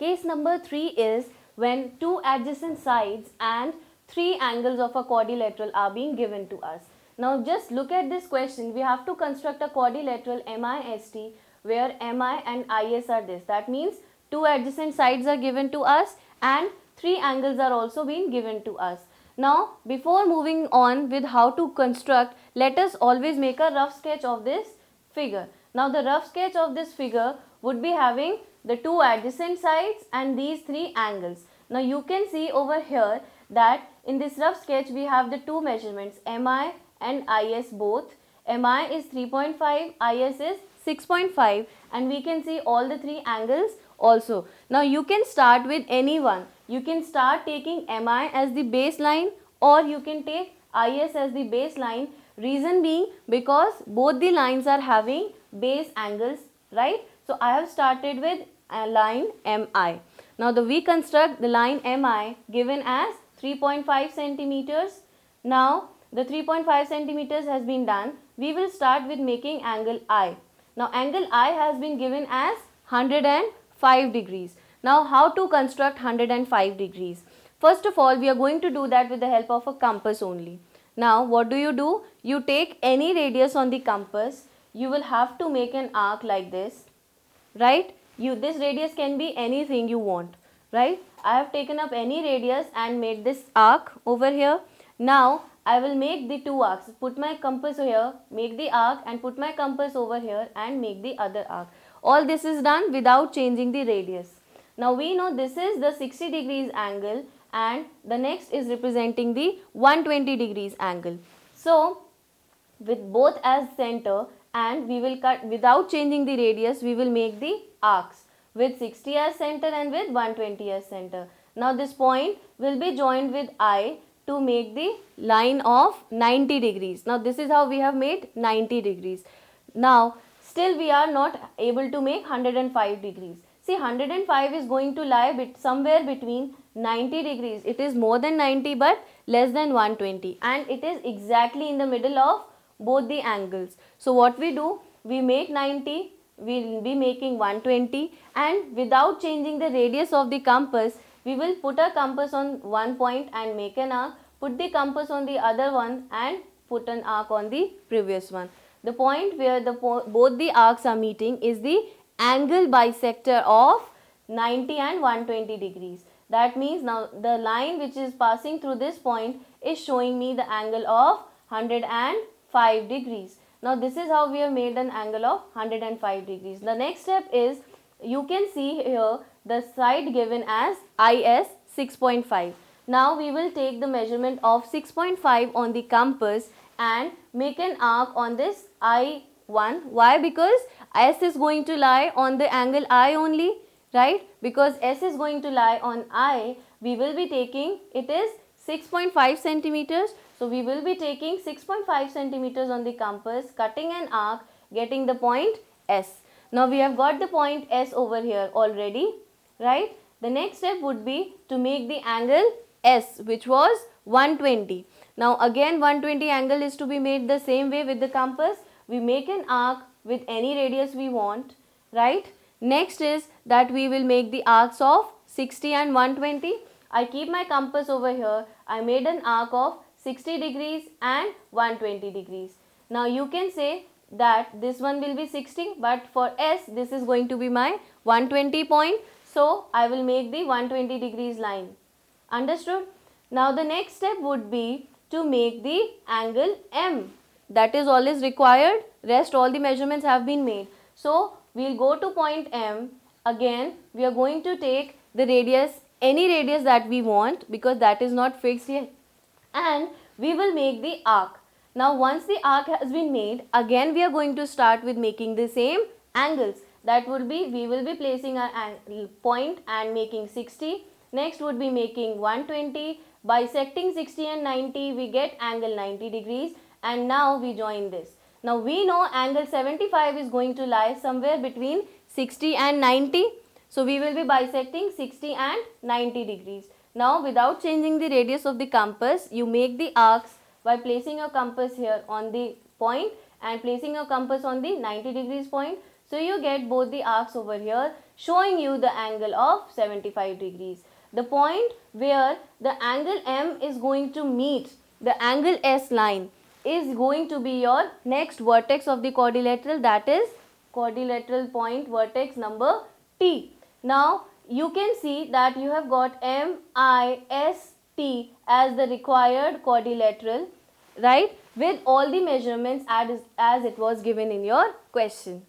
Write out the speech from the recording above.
Case number 3 is when two adjacent sides and three angles of a quadrilateral are being given to us. Now just look at this question. We have to construct a quadrilateral MIST where MI and IS are this. That means two adjacent sides are given to us and three angles are also being given to us. Now before moving on with how to construct, let us always make a rough sketch of this figure. Now the rough sketch of this figure would be having the two adjacent sides and these three angles. Now you can see over here that in this rough sketch we have the two measurements MI and IS both. MI is 3.5, IS is 6.5, and we can see all the three angles also. Now you can start with any one. You can start taking MI as the baseline or you can take IS as the baseline. Reason being because both the lines are having base angles, right? So I have started with a line MI. Now we construct the line MI given as 3.5 centimeters. Now the 3.5 centimeters has been done. We will start with making angle I. Now angle I has been given as 105 degrees. Now how to construct 105 degrees? First of all, we are going to do that with the help of a compass only. Now what do? You take any radius on the compass. You will have to make an arc like this, right? This radius can be anything you want, right? I have taken up any radius and made this arc over here. Now I will make the two arcs. Put my compass here, make the arc, and put my compass over here and make the other arc. All this is done without changing the radius. Now we know this is the 60 degrees angle and the next is representing the 120 degrees angle. So with both as center and we will cut without changing the radius, we will make the arcs with 60 as center and with 120 as center. Now this point will be joined with I to make the line of 90 degrees. Now this is how we have made 90 degrees. Now still we are not able to make 105 degrees. See, 105 is going to lie somewhere between 90 degrees. It is more than 90 but less than 120 and it is exactly in the middle of both the angles. So what we do, we make 90, we will be making 120 and without changing the radius of the compass, we will put a compass on one point and make an arc, put the compass on the other one and put an arc on the previous one. The point where both the arcs are meeting is the angle bisector of 90 and 120 degrees. That means now the line which is passing through this point is showing me the angle of 105 degrees. Now this is how we have made an angle of 105 degrees. The next step is, you can see here the side given as IS 6.5. Now we will take the measurement of 6.5 on the compass and make an arc on this I1. Why? Because S is going to lie on the angle I only, right? Because S is going to lie on I, we will be taking, it is 6.5 centimeters. So we will be taking 6.5 centimeters on the compass, cutting an arc, getting the point S. Now we have got the point S over here already, right? The next step would be to make the angle S, which was 120. Now again 120 angle is to be made the same way with the compass. We make an arc with any radius we want, right? Next is that we will make the arcs of 60 and 120. I keep my compass over here. I made an arc of 60 degrees and 120 degrees. Now you can say that this one will be 60, but for S this is going to be my 120 point. So I will make the 120 degrees line. Understood? Now the next step would be to make the angle M. That is all is required. Rest all the measurements have been made. So we will go to point M. Again we are going to take the radius, any radius that we want, because that is not fixed yet, and we will make the arc. Now once the arc has been made, again we are going to start with making the same angles. That would be, we will be placing our point and making 60. Next would be making 120. Bisecting 60 and 90, we get angle 90 degrees, and now we join this. Now we know angle 75 is going to lie somewhere between 60 and 90. So we will be bisecting 60 and 90 degrees. Now without changing the radius of the compass, you make the arcs by placing your compass here on the point and placing your compass on the 90 degrees point. So you get both the arcs over here showing you the angle of 75 degrees. The point where the angle M is going to meet the angle S line is going to be your next vertex of the quadrilateral, that is quadrilateral point vertex number T. Now you can see that you have got MIST as the required quadrilateral, right, with all the measurements as it was given in your question.